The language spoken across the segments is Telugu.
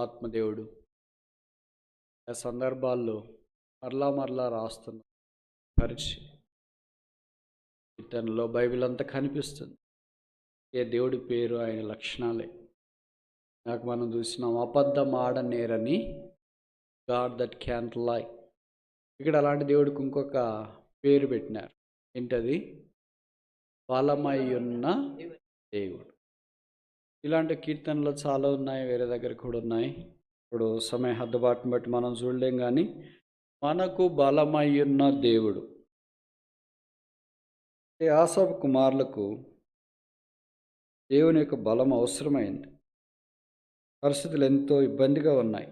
పరిశుద్ధాత్మ దేవుడు ఆ సందర్భాల్లో మరలా మరలా రాస్తున్న పరిచయం కీర్తనలో బైబిల్ అంతా కనిపిస్తుంది. ఏ దేవుడి పేరు ఆయన లక్షణాలే నాకు మనం చూసినాం. అబద్ధం ఆడనేరని గాడ్ దట్ క్యాన్ట్ లై. ఇక్కడ అలాంటి దేవుడికి ఇంకొక పేరు పెట్టినారు. ఏంటది? బలమై ఉన్న దేవుడు. ఇలాంటి కీర్తనలు చాలా ఉన్నాయి, వేరే దగ్గర కూడా ఉన్నాయి. ఇప్పుడు సమయ హద్దుబాటును బట్టి మనం చూడలేం, కానీ మనకు బలమై ఉన్న దేవుడు. ఆసాపు కుమారులకు దేవుని యొక్క బలం అవసరమైంది. పరిస్థితులు ఎంతో ఇబ్బందిగా ఉన్నాయి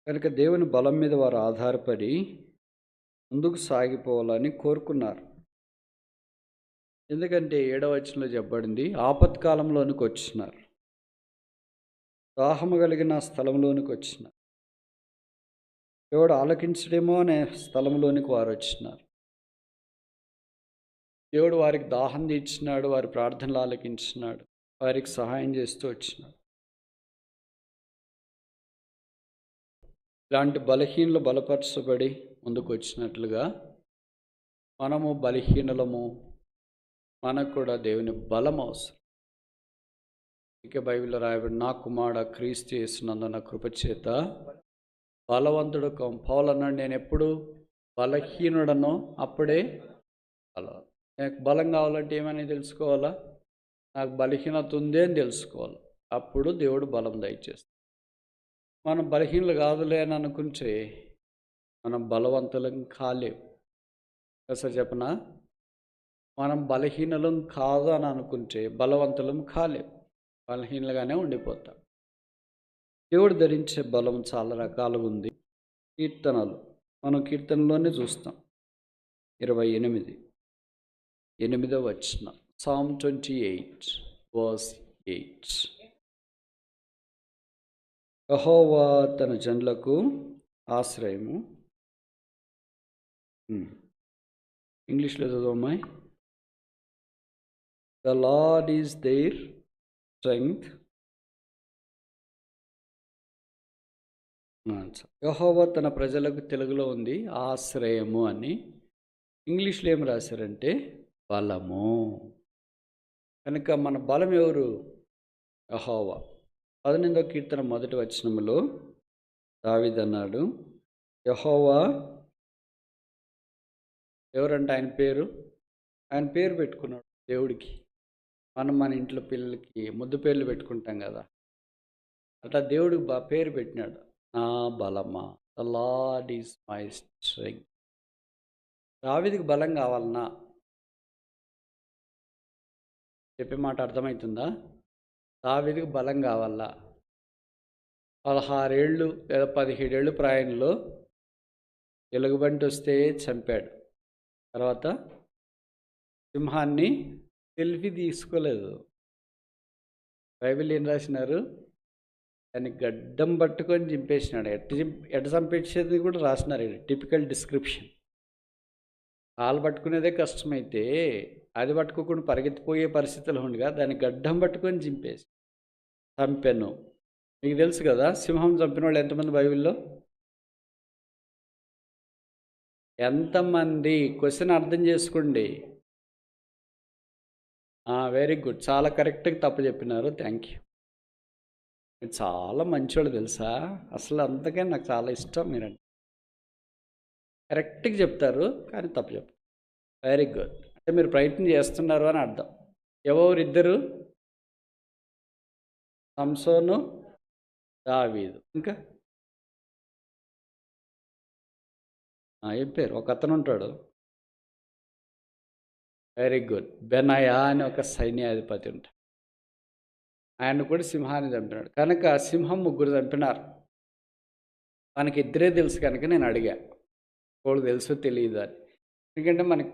కనుక దేవుని బలం మీద వారు ఆధారపడి ముందుకు సాగిపోవాలని కోరుకున్నారు. ఎందుకంటే 7వ వచనంలో చెప్పబడింది, ఆపత్కాలంలోనికి వచ్చినారు, దాహము కలిగిన స్థలంలోనికి వచ్చినారు, దేవుడు ఆలకించడేమో అనే స్థలంలోనికి వారు వచ్చినారు. దేవుడు వారికి దాహం తీర్చినాడు, వారి ప్రార్థనలు ఆలకించినాడు, వారికి సహాయం చేస్తూ వచ్చినాడు. ఇలాంటి బలహీనలు బలపరచబడి ముందుకు వచ్చినట్లుగా మనము బలహీనలము, మనకు కూడా దేవుని బలం అవసరం. ఇక బైబిల్లో రాయబడి, నా కుమారుడా క్రీస్తు యేసునందున కృపచేత బలవంతుడు పౌలు అన్నాడు, నేను ఎప్పుడు బలహీనుడనో అప్పుడే బలం. నాకు బలం కావాలంటే ఏమని తెలుసుకోవాలా? నాకు బలహీనత ఉంది అని తెలుసుకోవాలి. అప్పుడు దేవుడు బలం దయచేస్తాడు. మనం బలహీనలు కాదులే అని అనుకుంటే మనం బలవంతులం కాలేము. అసలు చెప్పనా, మనం బలహీనలం కాదు అని అనుకుంటే బలవంతులం కాలేము, బలహీనలుగానే ఉండిపోతాం. దేవుడు ధరించే బలం చాలా రకాలుగా ఉంది. కీర్తనలు మనం కీర్తనలోనే చూస్తాం. 28వ వచనం, Psalm 28 verse 8. యెహోవా తన జనులకు ఆశ్రయము. ఇంగ్లీష్లో చదవమ్మాయి. The Lord is their strength. యెహోవా తన ప్రజలకు, తెలుగులో ఉంది ఆశ్రయము అని, ఇంగ్లీష్లో ఏం రాశారంటే బలము. కనుక మన బలం ఎవరు? యెహోవా. 18వ కీర్తన 1వ వచనములో దావీదు అన్నాడు, యెహోవా ఎవరంటే ఆయన పేరు పెట్టుకున్నాడు దేవుడికి. మనం మన ఇంట్లో పిల్లలకి ముద్దు పేర్లు పెట్టుకుంటాం కదా, అట్లా దేవుడికి పేరు పెట్టినాడు, నా బలమా, the Lord is my strength. దావీదుకి బలం కావాలన్నా, చెప్పే మాట అర్థమవుతుందా? దావీదుకి బలం కావాలా. 16 ఏళ్ళు లేదా 17 ఏళ్ళు ప్రాయంలో ఎలుగుబంటి వస్తే చంపాడు. తర్వాత సింహాన్ని సెల్ఫీ తీసుకోలేదు. బైబిల్ ఏం రాసినారు? దాన్ని గడ్డం పట్టుకొని చింపేసినాడు. ఎట్ట చంపేసేది కూడా రాసినారు. Typical description. కాలు పట్టుకునేదే కష్టమైతే అది పట్టుకోకుండా పరిగెత్తిపోయే పరిస్థితులు ఉండగా దాన్ని గడ్డం పట్టుకొని చంపాను. మీకు తెలుసు కదా, సింహం చంపిన వాళ్ళు ఎంతమంది బైబిల్లో? ఎంతమంది? క్వశ్చన్ అర్థం చేసుకోండి. వెరీ గుడ్, చాలా కరెక్ట్గా తప్పు చెప్పినారు. Thank you. మీరు చాలా మంచోళ్ళు తెలుసా. అసలు అందుకే నాకు చాలా ఇష్టం మీరంటే. కరెక్ట్గా చెప్తారు కానీ తప్పు చెప్తారు. వెరీ గుడ్, అంటే మీరు ప్రయత్నం చేస్తున్నారు అని అర్థం. ఎవరిద్దరు? సంసోను, దావీదు. ఇంకా ఏం పేరు? ఒక అతను ఉంటాడు. వెరీ గుడ్, బెనయా అని ఒక సైన్యాధిపతి ఉంటాడు. ఆయన కూడా సింహాన్ని చంపినాడు. కనుక సింహం 3 చంపినారు. మనకి ఇద్దరే తెలుసు కనుక నేను అడిగా, వాళ్ళు తెలుసో తెలియదు అని. ఎందుకంటే మనకి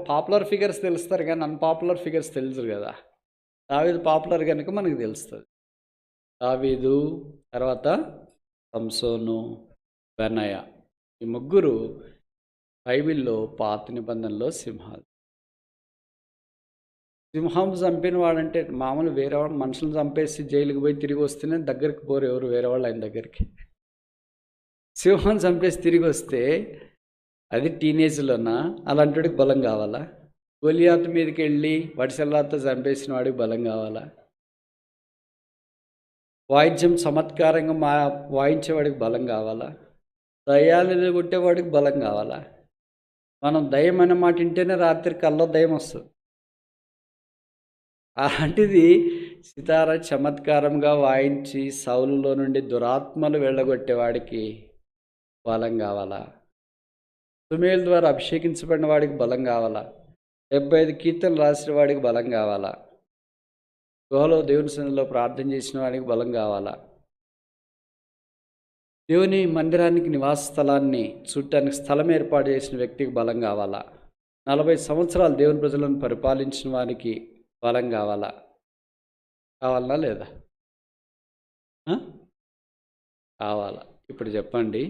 పాపులర్ ఫిగర్స్ తెలుస్తారు కానీ అన్పాపులర్ ఫిగర్స్ తెలుసు కదా. దావీదు పాపులర్ కనుక మనకు తెలుస్తుంది. దావీదు, తర్వాత సంసోను, బెనయా, ఈ 3 బైబిల్లో పాత నిబంధనలో సింహాలు. సింహం చంపిన వాడంటే మామూలు వేరే వాడు మనుషులను చంపేసి జైలుకి పోయి తిరిగి వస్తేనే దగ్గరికి పోరు ఎవరు వేరే వాళ్ళు ఆయన దగ్గరికి. సింహం చంపేసి తిరిగి వస్తే అది టీనేజ్లోనా అలాంటి వాడికి బలం కావాలా? గొలియాతు మీదకి వెళ్ళి వడిసెల్లాతో చంపేసిన వాడికి బలం కావాలా? వాయిద్యం చమత్కారంగా వాయించేవాడికి బలం కావాలా? దయ్యాలు కొట్టేవాడికి బలం కావాలా? మనం దయ్యం అనే మాట వింటేనే రాత్రి కల్లో దయ్యం వస్తుంది. అలాంటిది సితార చమత్కారంగా వాయించి సౌలులో నుండి దురాత్మలు వెళ్ళగొట్టేవాడికి బలం కావాలా? సుమేల్ ద్వారా అభిషేకించబడిన వాడికి బలం కావాలా? 75 కీర్తనలు రాసిన వాడికి బలం కావాలా? గుహలో దేవుని సన్నిధిలో ప్రార్థన చేసిన వాడికి బలం కావాలా? దేవుని మందిరానికి నివాస స్థలాన్ని చూడటానికి స్థలం ఏర్పాటు చేసిన వ్యక్తికి బలం కావాలా? 40 సంవత్సరాలు దేవుని ప్రజలను పరిపాలించిన వారికి బలం కావాలా? కావాలా లేదా? కావాలా? ఇప్పుడు చెప్పండి,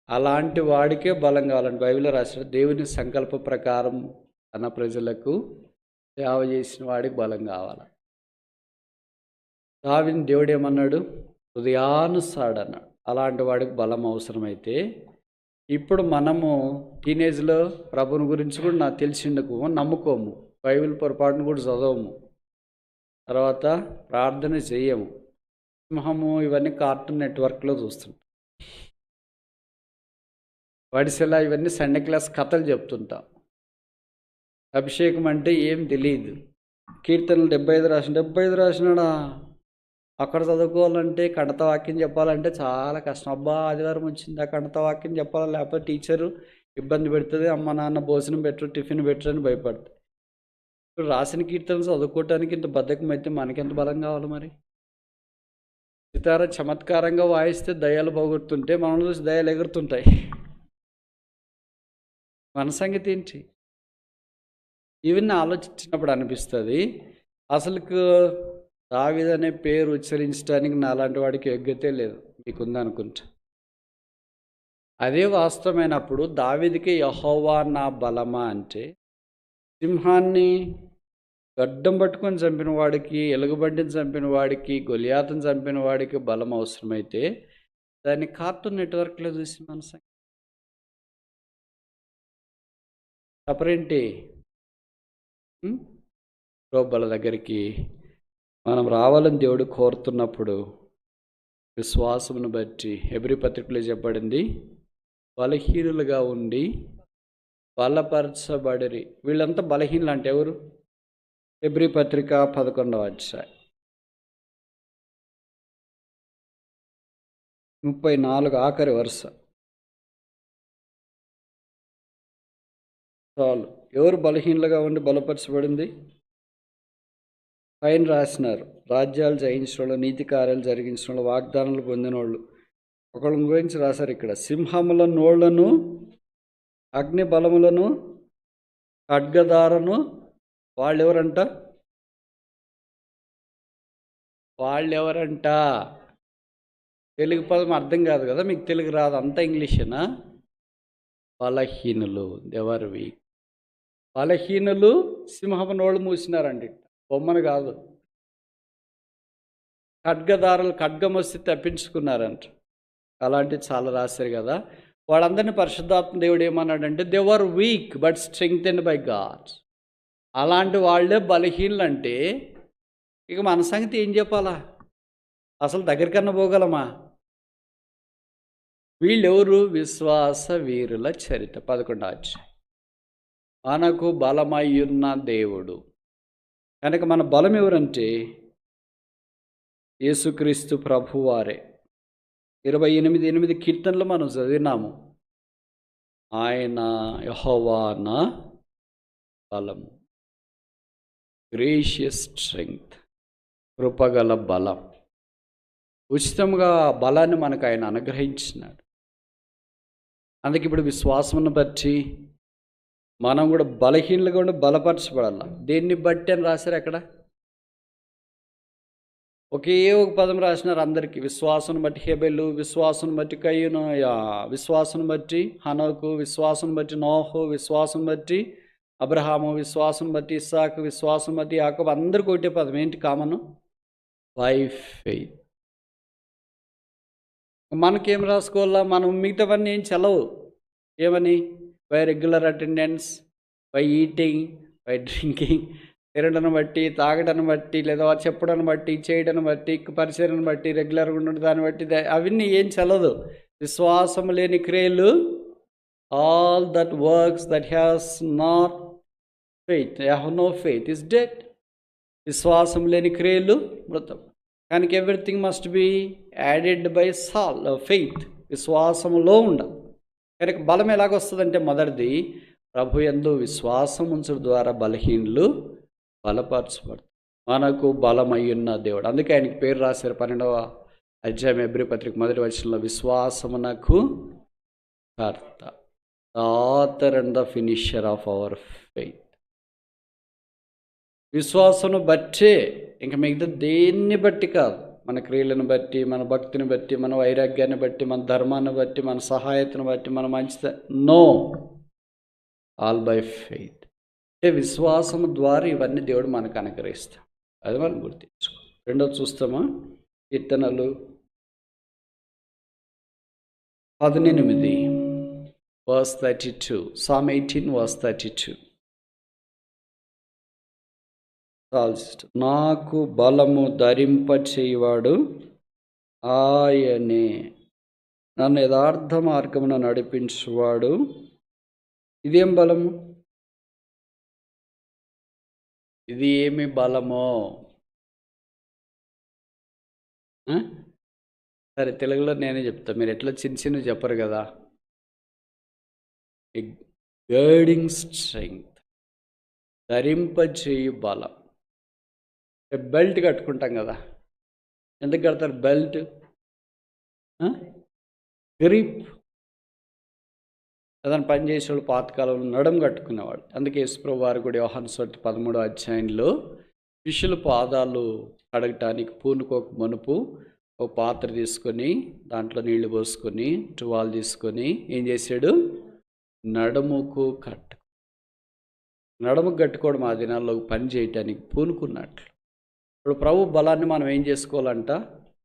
అలాంటి వాడికే బలం కావాలంటే బైబిల్లో రాసిన దేవుని సంకల్ప ప్రకారం తన ప్రజలకు సేవ చేసిన వాడికి బలం కావాలా? దావీదుని దేవుడు ఏమన్నాడు? హృదయానుసారుడు అన్నాడు. అలాంటి వాడికి బలం అవసరమైతే ఇప్పుడు మనము టీనేజ్లో ప్రభుని గురించి కూడా నాకు తెలిసిండకు నమ్ముకోము, బైబిల్ పొరపాటును కూడా చదవము, తర్వాత ప్రార్థన చెయ్యము, సింహము ఇవన్నీ కార్టూన్ నెట్వర్క్లో చూస్తుంటాం, వడిసెలా ఇవన్నీ సండే క్లాస్ కథలు చెప్తుంటాం. అభిషేకం అంటే ఏం తెలియదు. కీర్తనలు 75 రాసినాడా? అక్కడ చదువుకోవాలంటే కడత వాక్యం చెప్పాలంటే చాలా కష్టం. అబ్బా ఆదివారం వచ్చింది ఆ కడత వాక్యం చెప్పాలి, లేకపోతే టీచరు ఇబ్బంది పెడుతుంది, అమ్మ నాన్న భోజనం పెట్టరు టిఫిన్ పెట్టరు అని భయపడుతుంది. ఇప్పుడు రాసిన కీర్తనలు చదువుకోవటానికి ఇంత బద్ధకం అయితే మనకెంత బలం కావాలి మరి? సితార చమత్కారంగా వాయిస్తే దయ్యాలు పోగొడుతుంటే మనం చూసి దయ్యాలు ఎగురుతుంటాయి. మన సంగతి ఏంటి? ఇవన్నీ ఆలోచించినప్పుడు అనిపిస్తుంది, అసలుకు దావీదు అనే పేరు ఉచ్చరించడానికి నాలాంటి వాడికి యోగ్యతే లేదు, మీకుందనుకుంటా. అదే వాస్తవమైనప్పుడు దావీదుకి యెహోవా నా బలమా అంటే, సింహాన్ని గడ్డం పట్టుకొని చంపిన వాడికి, ఎలుగుబంటిని చంపిన వాడికి, గొలియాతుని చంపిన వాడికి బలం అవసరమైతే దాన్ని కార్టూన్ నెట్వర్క్లో చూసి మన సంగతి తప్పరేంటి? రోబల దగ్గరికి మనం రావాలని దేవుడు కోరుతున్నప్పుడు విశ్వాసమును బట్టి హెబ్రీ పత్రికలో చెప్పబడింది, బలహీనులుగా ఉండి బలపరచబడిరి. వీళ్ళంతా బలహీనులు అంటే ఎవరు? హెబ్రీ పత్రిక 11వ అధ్యాయం 34 ఆఖరి వరుస చాలు. ఎవరు బలహీనులుగా ఉండి బలపరచబడింది? పైన రాసినారు, రాజ్యాలు జయించిన వాళ్ళు, నీతి కార్యాలు జరిగించిన వాళ్ళు, వాగ్దానాలు పొందిన వాళ్ళు. ఒకళ్ళ గురించి రాశారు ఇక్కడ, సింహముల నోళ్లను, అగ్ని బలములను, ఖడ్గదారను. వాళ్ళెవరంట? తెలుగు పదం అర్థం కాదు కదా మీకు, తెలుగు రాదు, అంతా ఇంగ్లీషేనా? బలహీనులు, ఎవరు వీక్. బలహీనులు సింహపు నోళ్ళు మూసినారండి, బొమ్మను కాదు. ఖడ్గదారులు ఖడ్గం వస్తే తప్పించుకున్నారంట. అలాంటివి చాలా రాశారు కదా. వాళ్ళందరినీ పరిశుద్ధాత్మ దేవుడు ఏమన్నాడంటే, they were week but strengthened by God. అలాంటి వాళ్ళే బలహీనులు అంటే ఇక మన సంగతి ఏం చెప్పాలా? అసలు దగ్గరికన్నా పోగలమా? వీళ్ళెవరు? విశ్వాస వీరుల చరిత్ర 11వ అధ్యాయం. మనకు బలమయ్యున్న దేవుడు కనుక మన బలం ఎవరంటే యేసుక్రీస్తు ప్రభువారే. 28 కీర్తనలు మనం చదివినాము, ఆయన యెహోవా నా బలము, గ్రేషియస్ స్ట్రెంగ్త్, కృపగల బలం. ఉచితంగా బలాన్ని మనకు ఆయన అనుగ్రహించినాడు. అందుకే ఇప్పుడు విశ్వాసమును బట్టి మనం కూడా బలహీనలుగా ఉండి బలపరచబడాల. దేన్ని బట్టి అని రాశారు అక్కడ? ఒకే ఒక పదం రాసినారు అందరికీ. విశ్వాసం బట్టి హెబెలు, విశ్వాసం బట్టి కయ్యూను, విశ్వాసం బట్టి హనోకు, విశ్వాసం బట్టి నోహు, విశ్వాసం బట్టి అబ్రహాము విశ్వాసం బట్టి, ఇస్సాకు విశ్వాసం బట్టి, యాకోబు, అందరికీ ఒకటే పదం ఏంటి కామను? By faith. మనకేం రాసుకోవాలా? మనం మిగతావన్నీ ఏం చల్లవు. ఏమని? By regular attendance, by eating, by drinking, తినడం బట్టి, తాగడం బట్టి, లేదా చెప్పడం బట్టి, చేయడం బట్టి, పరిచయం బట్టి, రెగ్యులర్గా ఉండడం దాన్ని బట్టి, అవన్నీ ఏం చల్లదు. విశ్వాసం లేని క్రియలు, all that works that has not faith, have no faith is dead. విశ్వాసం లేని క్రియలు మృతం. కనుక everything must be added by faith. విశ్వాసములో ఉండాలి. కనుక బలం ఎలాగొస్తుందంటే, మొదటిది ప్రభు యందు విశ్వాసం ఉంచడం ద్వారా బలహీనులు బలపరచబడతారు. మనకు బలమయ్యున్న దేవుడు. అందుకే ఆయనకి పేరు రాశారు 12వ అధ్యాయం హెబ్రీ పత్రిక 1వ వచనంలో, విశ్వాసమునకు కర్త, the author and the finisher of our faith. విశ్వాసమును బట్టే, ఇంకా మిగతా దేన్ని బట్టి కాదు. మన క్రియలను బట్టి, మన భక్తిని బట్టి, మన వైరాగ్యాన్ని బట్టి, మన ధర్మాన్ని బట్టి, మన సహాయతను బట్టి, మన మంచిత నో, ఆల్ బై ఫెయిత్. అంటే విశ్వాసము ద్వారా ఇవన్నీ దేవుడు మనకు అనుగ్రహిస్తాడు. అది మనం గుర్తించుకో. రెండోది చూస్తామా? కీర్తనలు 18 verse 32. Psalm 18 verse 32. నాకు బలము ధరింపచేయువాడు ఆయనే, నన్ను యథార్థ మార్గమున నడిపించువాడు. ఇదేం బలము? ఇది ఏమి బలమో? సరే, తెలుగులో నేనే చెప్తా, మీరు ఎట్లా చిన్న చెప్పరు కదా. గైడింగ్ స్ట్రెంగ్త్, ధరింపచేయు బలం. బెల్ట్ కట్టుకుంటాం కదా, ఎందుకు కడతారు బెల్ట్? గ్రిప్. ఏదైనా పని చేసేవాళ్ళు పాతకాలంలో నడుము కట్టుకునేవాళ్ళు. అందుకే యేసుప్రభువు వారు కూడా యోహాను సువార్త 13వ అధ్యాయంలో శిష్యుల పాదాలు కడగటానికి పూనుకోక మునుపు ఒక పాత్ర తీసుకొని దాంట్లో నీళ్లు పోసుకొని టువాల్ తీసుకొని ఏం చేశాడు? నడుముకు నడుముకు కట్టుకోవడం ఆ దినాల్లో పని చేయటానికి పూనుకున్నట్లు. ఇప్పుడు ప్రభు బలాన్ని మనం ఏం చేసుకోవాలంట?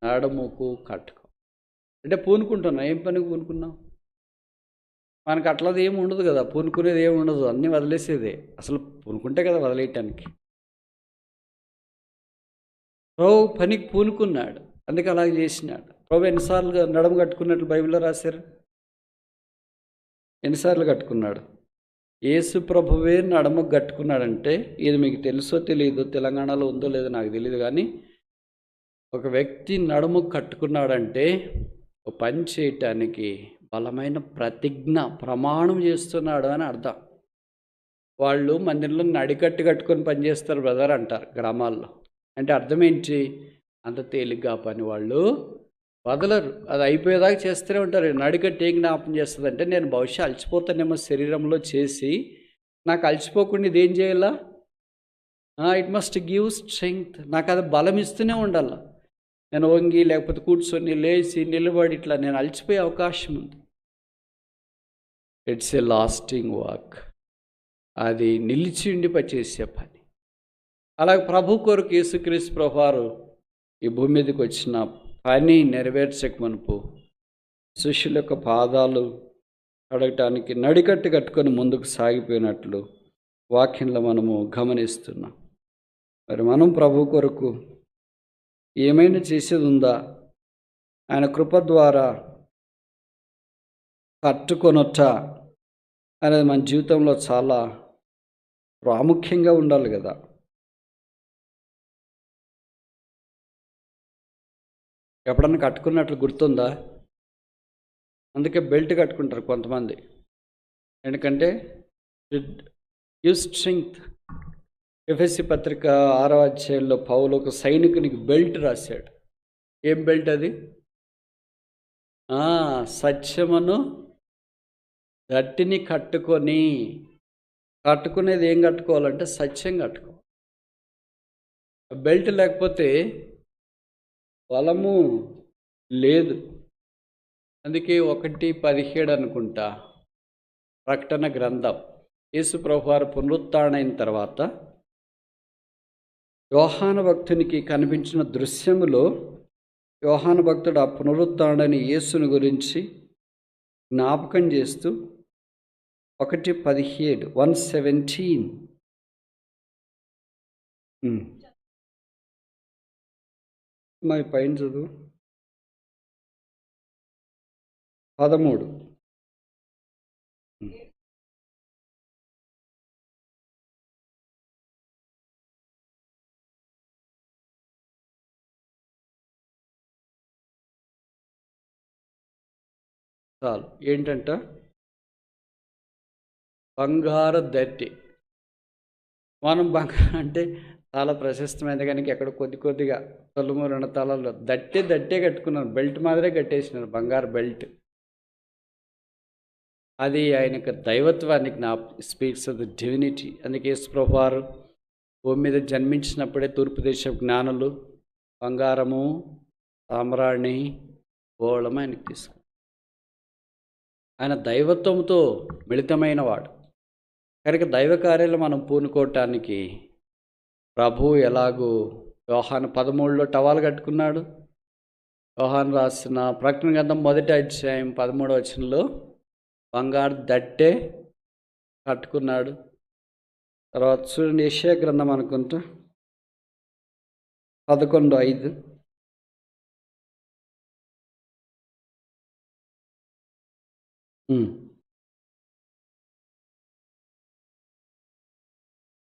నడుముకు కట్టుకో. అంటే పూనుకుంటున్నాం. ఏం పనికి పూనుకున్నాం? మనకు అట్లది ఏమి ఉండదు కదా, పూనుకునేది ఏమి ఉండదు, అన్నీ వదిలేసేదే. అసలు పూనుకుంటే కదా వదిలేయటానికి. ప్రభు పనికి పూనుకున్నాడు, అందుకే అలాగే చేసినాడు. ప్రభు ఎన్నిసార్లు నడుము కట్టుకున్నట్లు బైబిల్లో రాశారు? ఎన్నిసార్లు కట్టుకున్నాడు? యేసు ప్రభువే నడుముకు కట్టుకున్నాడంటే, ఇది మీకు తెలుసో తెలియదు, తెలంగాణలో ఉందో లేదో నాకు తెలియదు, కానీ ఒక వ్యక్తి నడుముకు కట్టుకున్నాడంటే ఒక పని చేయటానికి బలమైన ప్రతిజ్ఞ, ప్రమాణం చేస్తున్నాడు అని అర్థం. వాళ్ళు మందిరంలో నడికట్టు కట్టుకొని పనిచేస్తారు బ్రదర్ అంటారు గ్రామాల్లో. అంటే అర్థం ఏంటి? అంత తేలిగ్గా పని వాళ్ళు వదలరు, అది అయిపోయేదాకా చేస్తూనే ఉంటారు. నడికట్టు ఏం జ్ఞాపం చేస్తుంది అంటే, నేను బహుశా అలసిపోతానేమో శరీరంలో చేసి, నాకు అలసిపోకుండా ఇదేం చేయాలా? It must give strength. నాకు అది బలం ఇస్తూనే ఉండాల. నేను వంగి లేకపోతే కూర్చొని లేచి నిలబడి ఇట్లా నేను అలసిపోయే అవకాశం ఉంది. It's a lasting work. అది నిలిచి ఉండి పనిచేసే పని. అలాగే ప్రభు కొరకు యేసుక్రీస్తు ప్రభువారు ఈ భూమి మీదకి వచ్చిన పని నెరవేర్చక మునుపు శిష్యుల యొక్క పాదాలు కడగటానికి నడికట్టు కట్టుకొని ముందుకు సాగిపోయినట్లు వాక్యంలో మనము గమనిస్తున్నాం. మరి మనం ప్రభు కొరకు ఏమైనా చేసేది ఉందా? ఆయన కృప ద్వారా కట్టుకొనొచ్చ అనేది మన జీవితంలో చాలా ప్రాముఖ్యంగా ఉండాలి కదా. ఎప్పుడన్నా కట్టుకున్నట్లు గుర్తుందా? అందుకే బెల్ట్ కట్టుకుంటారు కొంతమంది, ఎందుకంటే యూజ్ స్ట్రెంగ్త్. ఎఫెసీ పత్రిక 6వ అధ్యాయంలో పౌలు ఒక సైనికునికి బెల్ట్ రాశాడు. ఏం బెల్ట్ అది? సత్యమును గట్టిని కట్టుకునేది ఏం కట్టుకోవాలంటే సత్యం కట్టుకో. బెల్ట్ లేకపోతే బలము లేదు. అందుకే 1:17 అనుకుంటా ప్రకటన గ్రంథం, యేసు ప్రభువారు పునరుత్థానమైన తర్వాత యోహాను భక్తునికి కనిపించిన దృశ్యములో యోహాను భక్తుడు ఆ పునరుత్థానని యేసుని గురించి జ్ఞాపకం చేస్తూ 1:17 1:17 మా పైన చదువు 13 చాలు. ఏంటంట? బంగారు దట్టి. మనం బంగారం అంటే చాలా ప్రశస్తమైనది, కనుక ఎక్కడ కొద్దిగా తొలుము 2 తలాలు దట్టే కట్టుకున్నారు. బెల్ట్ మాదిరే కట్టేసినారు, బంగారు బెల్ట్. అది ఆయనకు దైవత్వానికి స్పీక్స్ ఆఫ్ ద డివినిటీ. అందుకే యేసు ప్రభువారు భూమి మీద జన్మించినప్పుడే తూర్పు దేశ జ్ఞానులు బంగారము, సామ్రాణి, గోళం ఆయనకు తీసుకు. ఆయన దైవత్వంతో మిళితమైన వాడు కనుక దైవ కార్యాలు మనం పూనుకోవటానికి ప్రభు ఎలాగూ యోహాను 13లో టవాలు కట్టుకున్నాడు. యోహాను రాసిన ప్రకటన గ్రంథం 1వ అధ్యాయం 13వ వచనంలో బంగారు దట్టే కట్టుకున్నాడు. తర్వాత చూడండి, యెషయా గ్రంథం అనుకుంటా 11:5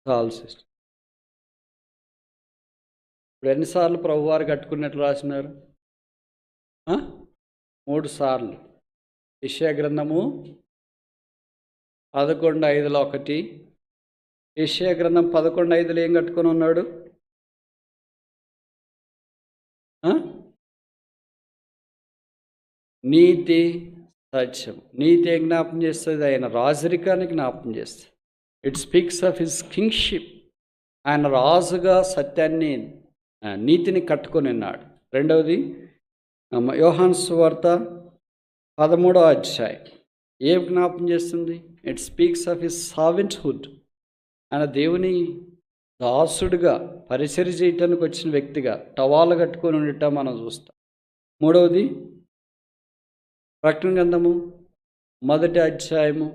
చాలు సిస్టర్. ఇప్పుడు ఎన్నిసార్లు ప్రభువారు కట్టుకున్నట్లు రాసినారు? 3 సార్లు. యెషయా గ్రంథము 11:5లో ఒకటి. యెషయా గ్రంథం 11:5లో ఏం కట్టుకొని ఉన్నాడు? నీతి, సత్యం. నీతి ఏం జ్ఞాపం చేస్తుంది? ఆయన రాజరికాన్ని జ్ఞాపం చేస్తుంది. It speaks of his kingship. ఆయన రాజుగా సత్యాన్ని, నీతిని కట్టుకొని ఉన్నాడు. రెండవది యోహాను సువార్త 13వ అధ్యాయం ఏం జ్ఞాపం చేస్తుంది? It speaks of his servanthood. ఆయన దేవుని దాసుడుగా పరిచర్య చేయటానికి వచ్చిన వ్యక్తిగా టవాలు కట్టుకొని ఉండటం మనం చూస్తాం. మూడవది ప్రకటన గ్రంథము 1వ అధ్యాయము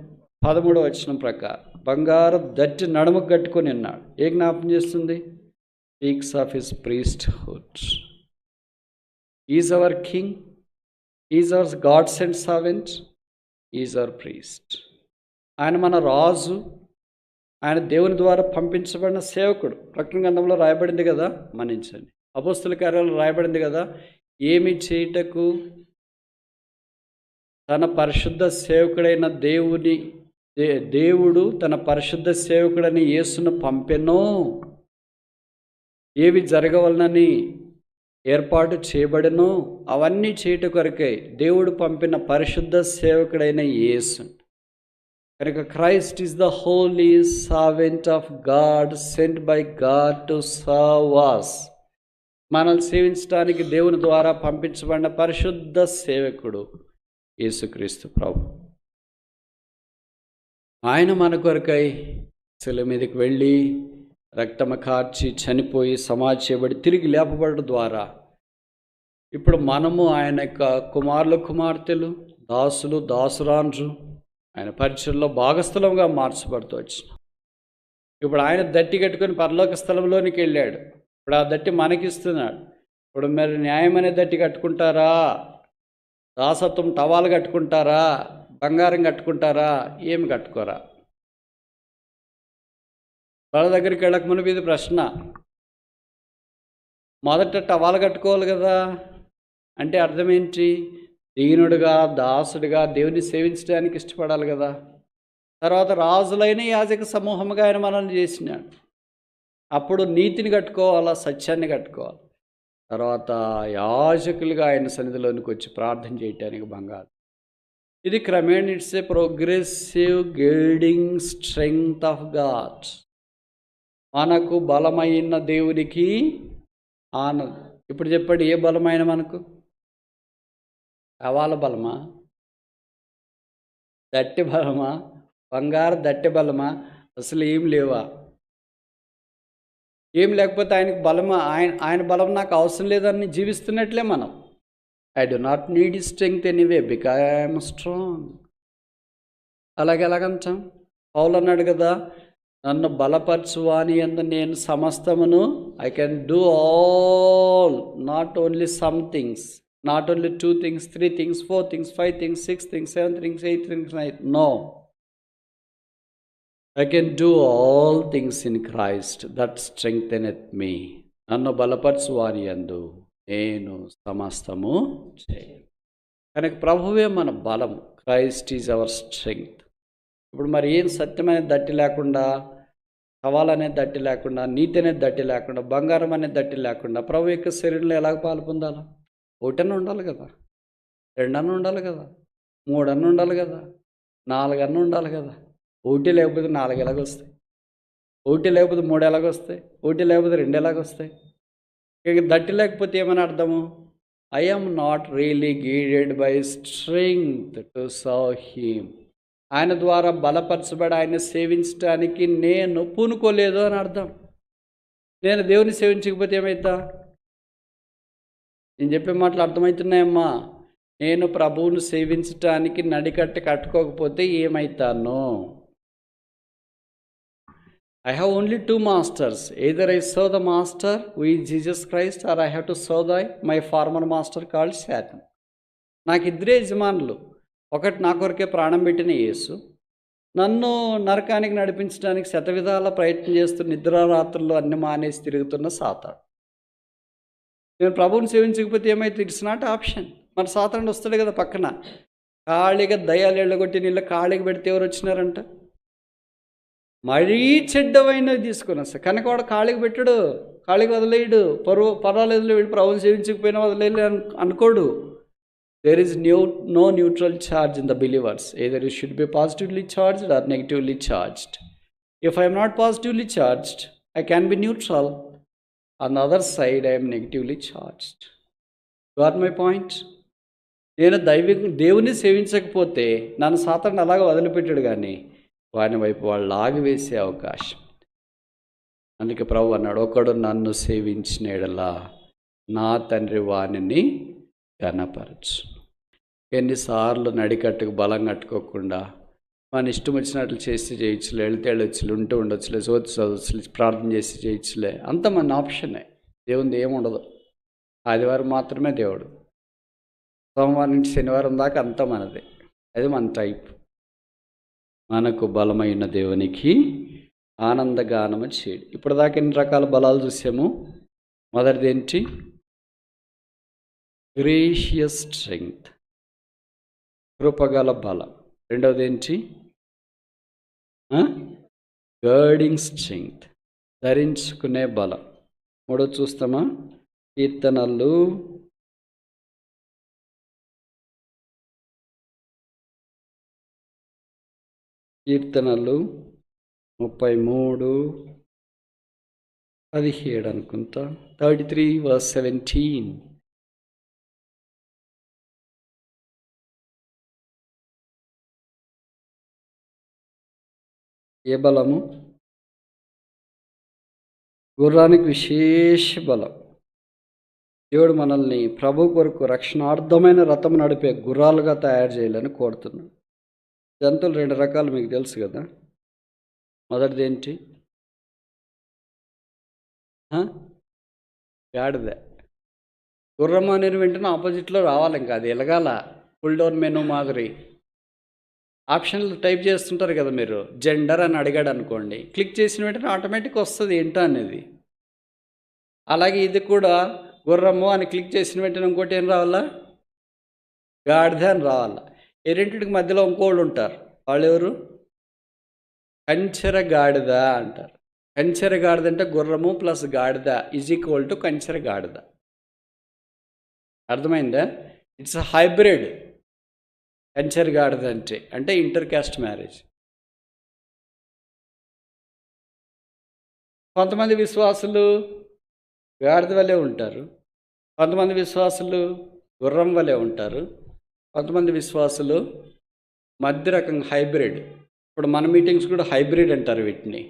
13వ వచనం ప్రకారం బంగారు దట్టి నడుముకు కట్టుకొని ఉన్నాడు. ఏ జ్ఞాపం చేస్తుంది? Speaks of his priesthood. Is our king, is our God sent servant, is our priest. ఆయన మన రాజు, ఆయన దేవుని ద్వారా పంపించబడిన సేవకుడు. ప్రకటన గ్రంథంలో రాయబడింది కదా, మన్నించండి, అపోస్తల కార్యాలలో రాయబడింది కదా, ఏమి చేయుటకు తన పరిశుద్ధ సేవకుడైన దేవుడు తన పరిశుద్ధ సేవకుడని యేసును పంపెనో, ఏవి జరగవలనని ఏర్పాటు చేయబడినో అవన్నీ చేయుట కొరకై దేవుడు పంపిన పరిశుద్ధ సేవకుడైన యేసు. కనుక Christ is the holy servant of God, sent by God to serve us. మనల్ని సేవించడానికి దేవుని ద్వారా పంపించబడిన పరిశుద్ధ సేవకుడు యేసుక్రీస్తు ప్రభు. ఆయన మన కొరకై శిలువ మీదకి వెళ్ళి రక్తము కార్చి చనిపోయి సమాధి చేయబడి తిరిగి లేపబడడం ద్వారా ఇప్పుడు మనము ఆయన యొక్క కుమారులు, కుమార్తెలు, దాసులు, దాసురాండ్రు ఆయన పరిచయంలో భాగస్థలంగా మార్చబడుతూ వచ్చినాం. ఇప్పుడు ఆయన దట్టి కట్టుకొని పరలోక స్థలంలోనికి వెళ్ళాడు. ఇప్పుడు ఆ దట్టి మనకిస్తున్నాడు. ఇప్పుడు మరి న్యాయం అనే దట్టి కట్టుకుంటారా? దాసత్వం టవాలు కట్టుకుంటారా? బంగారం కట్టుకుంటారా? ఏమి కట్టుకోరా? వాళ్ళ దగ్గరికి వెళ్ళక మునుపు ఇది ప్రశ్న. మొదట టవాలు కట్టుకోవాలి కదా, అంటే అర్థం ఏంటి? దీనుడుగా, దాసుడిగా దేవుని సేవించడానికి ఇష్టపడాలి కదా. తర్వాత రాజులైన యాజక సమూహంగా ఆయన మనల్ని చేసినాడు. అప్పుడు నీతిని కట్టుకోవాలా, సత్యాన్ని కట్టుకోవాలి. తర్వాత యాజకులుగా ఆయన సన్నిధిలోనికి వచ్చి ప్రార్థన చేయటానికి బంగారు. ఇది క్రమేణ it's a progressive guiding strength of God. మనకు బలమైన దేవునికి ఆనందం. ఇప్పుడు చెప్పండి, ఏ బలమైన మనకు? టవాల బలమా? దట్టి బలమా? బంగారు దట్టె బలమా? అసలు ఏం లేవా? ఏం లేకపోతే ఆయనకు బలమా? ఆయన బలం నాకు అవసరం లేదని జీవిస్తున్నట్లే మనం. I do not need strength anyway because I'm strong. ఎలాగంటాం? పౌలు అన్నాడు కదా, నన్ను బలపరచువాని యందు నేను సమస్తమును, I can do all, not only some things, not only 2 things, 3 things, 4 things, 5 things, 6 things, 7 things, 8 things, 9. No. I can do all things in Christ that strengtheneth me. నన్ను బలపరచువాని యందు నేను సమస్తము చేయను. కనుక ప్రభువే మన బలం. Christ is our strength. ఇప్పుడు మరి ఏం సత్యమైన దట్టి లేకుండా, సవాలనే దట్టి లేకుండా, నీతి అనే దట్టి లేకుండా, బంగారం అనే దట్టి లేకుండా ప్రభు యొక్క శరీరంలో ఎలాగ పాలు పొందాలా? 1 ఉండాలి కదా, 2 ఉండాలి కదా, 3 ఉండాలి కదా, 4 ఉండాలి కదా. 1 లేకపోతే 4 ఎలాగొస్తాయి? 1 లేకపోతే 3 ఎలాగొస్తాయి? 1 లేకపోతే 2 ఎలాగొస్తాయి? ఇక దట్టి లేకపోతే ఏమని అర్థము? I am not really guided by strength to serve him. ఆయన ద్వారా బలపరచబడి ఆయన సేవించడానికి నేను పూనుకోలేదు అని అర్థం. నేను దేవుని సేవించకపోతే ఏమవుతా? నేను చెప్పే మాటలు అర్థమవుతున్నాయమ్మా? నేను ప్రభువును సేవించటానికి నడికట్ట కట్టుకోకపోతే ఏమవుతాను? I have only 2 masters. Either I serve the master who is Jesus Christ, or I have to serve my former master called Satan. నాకు 2 యజమానులు. ఒకటి నా కొరకే ప్రాణం పెట్టిన యేసు, నన్ను నరకానికి నడిపించడానికి శతవిధాల ప్రయత్నం చేస్తూ నిద్రారాత్రులు అన్ని మానేసి తిరుగుతున్న సాతాను. నేను ప్రభువుని సేవించకపోతే ఏమైతే? It's not option. మరి సాతానుడు వస్తాడు కదా పక్కన, ఖాళీగా దయ్యాలు ఎళ్ళగొట్టి నీళ్ళ ఖాళీగా పెడితే ఎవరు వచ్చినారంట? మరీ చెడ్డవైనవి తీసుకొని వస్తాయి. కనుక వాడు ఖాళీకి పెట్టాడు, ఖాళీకి వదిలేయడు. పర్వాలేదు వీడు ప్రభువుని సేవించకపోయినా వదిలేదు అనుకోడు. There is no neutral charge in the believers. Either you should be positively charged or negatively charged. If I am not positively charged, I can be neutral. On the other side, I am negatively charged. Got my point? నేను దేవుని సేవించకపోతే నన్ను సాతానుడు అలాగ వదిలిపెట్టాడు, కానీ వాని వైపు వాళ్ళు లాగివేసే అవకాశం. అందుకే ప్రభు అన్నాడు, ఒకడు నన్ను సేవించిన యెడల నా తండ్రి వానిని ఘనపరచు. ఎన్నిసార్లు నడికట్టుకు బలం కట్టుకోకుండా మన ఇష్టం వచ్చినట్లు చేసి చేయొచ్చులే, వెళ్తే వెళ్ళొచ్చులే, ఉంటూ ఉండొచ్చులే, చదవచ్చులే, ప్రార్థన చేసి చేయొచ్చులే, అంత మన ఆప్షనే. దేవునిది ఏముండదు. ఆదివారం మాత్రమే దేవుడు, సోమవారం నుంచి శనివారం దాకా అంతా మనదే. అది మన టైప్. మనకు బలమైన దేవునికి ఆనందగానము చేయడు. ఇప్పుడు దాకా ఎన్ని రకాల బలాలు చూసాము? మొదటిది ఏంటి? గ్రేషియస్ స్ట్రెంగ్త్, కృపగల బలం. రెండవది ఏంటి? గర్డింగ్ స్ట్రెంగ్త్, ధరించుకునే బలం. మూడో చూస్తామా? కీర్తనలు 33:17 అనుకుంటా. 33:17. ఏ బలము? గుర్రానికి విశేష బలం. దేవుడు మనల్ని ప్రభు కొరకు రక్షణార్థమైన రథం నడిపే గుర్రాలుగా తయారు చేయాలని కోరుతున్నాడు. జంతువులు 2 రకాలు మీకు తెలుసు కదా. మొదటిది ఏంటి? గాడిద. గుర్రం అనేది వెంటనే ఆపోజిట్లో రావాలి, ఇంకా అది ఎలగాల. పుల్ డౌన్ మెనూ మాదిరి ఆప్షన్లు టైప్ చేస్తుంటారు కదా మీరు. జెండర్ అని అడిగాడు అనుకోండి, క్లిక్ చేసిన వెంటనే ఆటోమేటిక్ వస్తుంది ఏంటో అనేది. అలాగే ఇది కూడా గుర్రము అని క్లిక్ చేసిన వెంటనే ఇంకోటి ఏం రావాలా? గాడిద అని రావాలా. ఈ రెండింటికి మధ్యలో ఇంకోళ్ళు ఉంటారు. వాళ్ళు ఎవరు? కంచెర గాడిద అంటారు. కంచెర గాడిద అంటే గుర్రము ప్లస్ గాడిద ఈజ్ కంచెర గాడిద. అర్థమైందా? It's a hybrid. కంచెర గాడిద అంటే ఇంటర్ కాస్ట్ మ్యారేజ్. కొంతమంది విశ్వాసులు గాడిద వలె ఉంటారు, కొంతమంది విశ్వాసులు గుర్రం వలె ఉంటారు, కొంతమంది విశ్వాసులు మధ్య రకం హైబ్రిడ్ ఇప్పుడు మన మీటింగ్స్ కూడా హైబ్రిడ్ అంటారు వీటిని.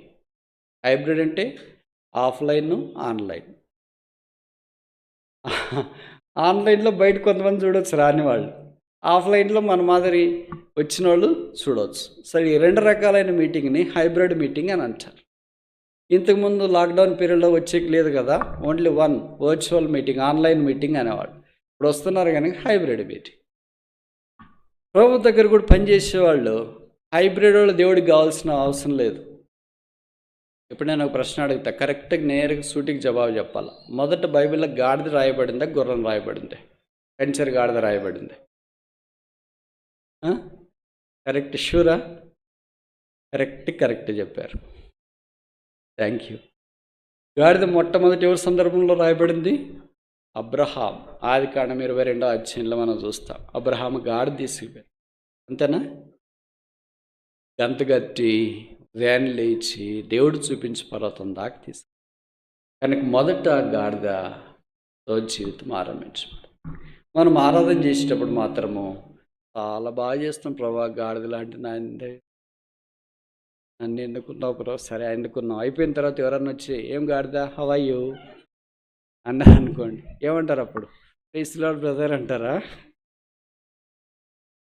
హైబ్రిడ్ అంటే ఆఫ్లైన్, ఆన్లైన్. ఆన్లైన్లో బయట కొంతమంది చూడవచ్చు రాని వాళ్ళు, ఆఫ్లైన్లో మన మాదిరి వచ్చిన వాళ్ళు చూడవచ్చు. సరే, ఈ 2 రకాలైన మీటింగ్ని హైబ్రిడ్ మీటింగ్ అని అంటారు. ఇంతకుముందు లాక్డౌన్ పీరియడ్లో వచ్చేకి లేదు కదా, only one virtual meeting, online meeting అనేవాళ్ళు. ఇప్పుడు వస్తున్నారు కానీ హైబ్రిడ్ మీటింగ్. ప్రభు దగ్గర కూడా పనిచేసేవాళ్ళు హైబ్రిడ్ వాళ్ళు దేవుడికి కావాల్సిన అవసరం లేదు. ఇప్పుడు నేను ఒక ప్రశ్న అడుగుతా, కరెక్ట్గా నేరుగా సూటికి జవాబు చెప్పాలి. మొదట బైబిల్లో గాడిద రాయబడిందా, గుర్రం రాయబడింది? కంచెర్ గాడిద రాయబడింది. కరెక్ట్, షూరా? కరెక్ట్ చెప్పారు. Thank you. గాడిద మొట్టమొదటి ఎవరి సందర్భంలో రాయబడింది? అబ్రహాం. ఆదికాండం 22వ అధ్యాయంలో మనం చూస్తాం. అబ్రహాం గాడిద తీసుకుపోయారు, అంతేనా? గంతగట్టి వ్యాన్ లేచి దేవుడు చూపించి పర్వతం దాకా తీసుకు. కనుక మొదట గాడిదతో జీవితం ఆరంభించబడి, మనం ఆరాధన చేసేటప్పుడు మాత్రము చాలా బాగా చేస్తాం. ప్రభా గాడిద లాంటి నన్ను ఎన్నుకున్నావు ప్రభు. సరే ఎన్నుకున్నాం. అయిపోయిన తర్వాత ఎవరన్నా వచ్చి ఏం గాడిద, హౌ ఆర్ యు అన్నారు అనుకోండి, ఏమంటారు అప్పుడు? ప్రైజ్ లార్డ్ బ్రదర్ అంటారా?